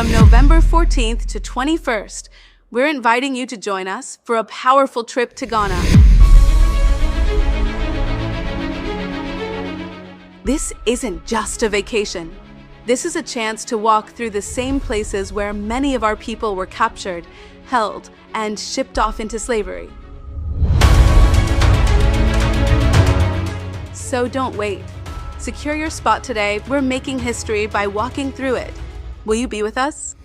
From November 14th to 21st, we're inviting you to join us for a powerful trip to Ghana. This isn't just a vacation. This is a chance to walk through the same places where many of our people were captured, held, and shipped off into slavery. So don't wait. Secure your spot today. We're making history by walking through it. Will you be with us?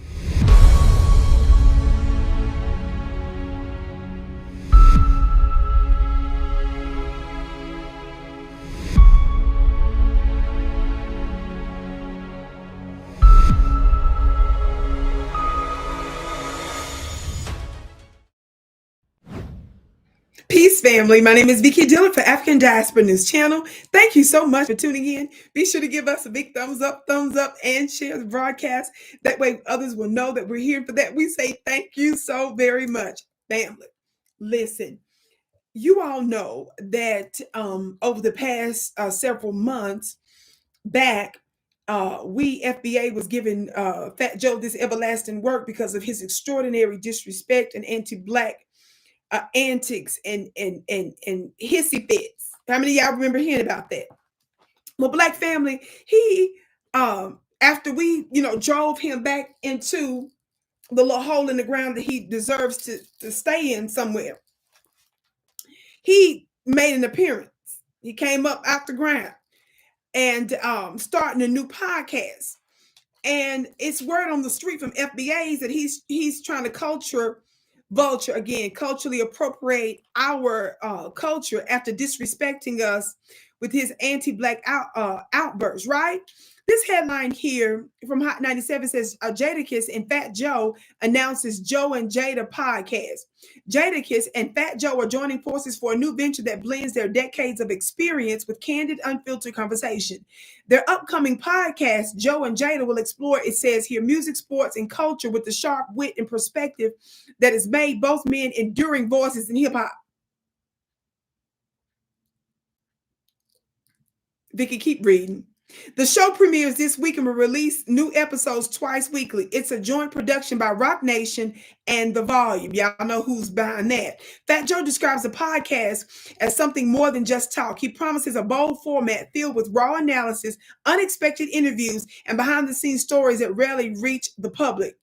Peace, family. My name is Vicki Dillard for African Diaspora News Channel. Thank you so much for tuning in. Be sure to give us a big thumbs up, and share the broadcast. That way others will know that we're here for that. We say thank you so very much, family. Listen, you all know that over the past several months back, we FBA was giving Fat Joe this everlasting work because of his extraordinary disrespect and anti-Black antics and hissy fits. How many of y'all remember hearing about that? Well, Black family, he after we drove him back into the little hole in the ground that he deserves to stay in somewhere, he made an appearance. He came up out the ground and starting a new podcast. And it's word on the street from FBAs that he's trying to culturally appropriate our culture after disrespecting us with his anti-Black outbursts, right? This headline here from Hot 97 says, Jadakiss and Fat Joe announces Joe and Jada podcast. Jadakiss and Fat Joe are joining forces for a new venture that blends their decades of experience with candid, unfiltered conversation. Their upcoming podcast, Joe and Jada, will explore, it says here, music, sports, and culture with the sharp wit and perspective that has made both men enduring voices in hip-hop. Vicki, keep reading. The show premieres this week and will release new episodes twice weekly. It's a joint production by Rock Nation and The Volume. Y'all know who's behind that. Fat Joe describes the podcast as something more than just talk. He promises a bold format filled with raw analysis, unexpected interviews, and behind-the-scenes stories that rarely reach the public.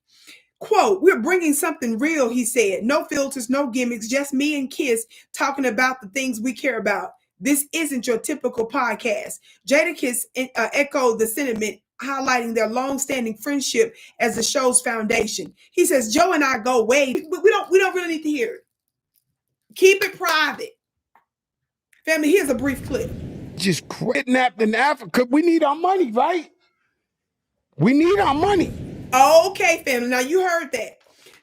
Quote, we're bringing something real, he said. No filters, no gimmicks, just me and Kiss talking about the things we care about. This isn't your typical podcast. Jadakiss echoed the sentiment, highlighting their long-standing friendship as the show's foundation. He says, Joe and I go way, but we don't really need to hear it. Keep it private. Family, here's a brief clip. Just kidnapped in Africa. We need our money, right? We need our money. Okay, family. Now you heard that.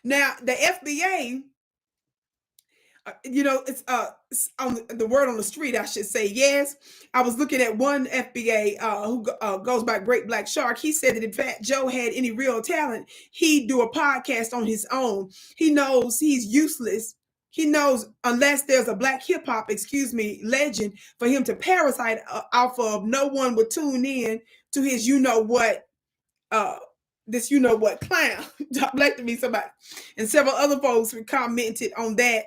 Now the FBA, it's on the word on the street, I should say. Yes, I was looking at one FBA who goes by Great Black Shark. He said that if Fat Joe had any real talent, he'd do a podcast on his own. He knows he's useless. He knows unless there's a Black hip hop, legend for him to parasite off of, no one would tune in to his clown. Talk Black to me, somebody. And several other folks commented on that.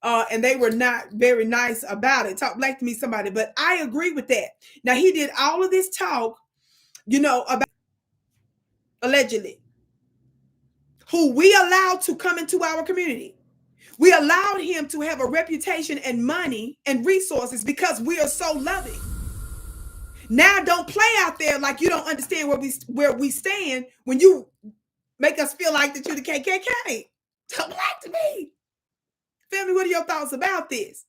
And they were not very nice about it. Talk Black to me, somebody. But I agree with that. Now, he did all of this talk, about allegedly, who we allowed to come into our community. We allowed him to have a reputation and money and resources because we are so loving. Now, don't play out there like you don't understand where we stand when you make us feel like that you're the KKK. Talk Black to me. Family, what are your thoughts about this?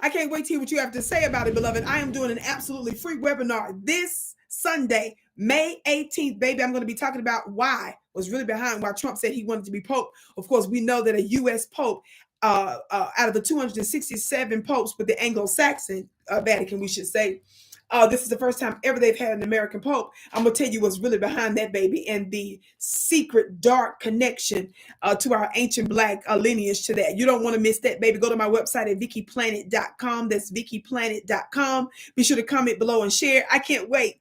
I can't wait to hear what you have to say about it, beloved. I am doing an absolutely free webinar this Sunday, May 18th, baby. I'm going to be talking about why was really behind why Trump said he wanted to be Pope. Of course, we know that a U.S. Pope, out of the 267 popes with the Anglo-Saxon Vatican, we should say, this is the first time ever they've had an American Pope. I'm going to tell you what's really behind that, baby, and the secret dark connection to our ancient Black lineage to that. You don't want to miss that, baby. Go to my website at VickiPlanet.com. That's VickiPlanet.com. Be sure to comment below and share. I can't wait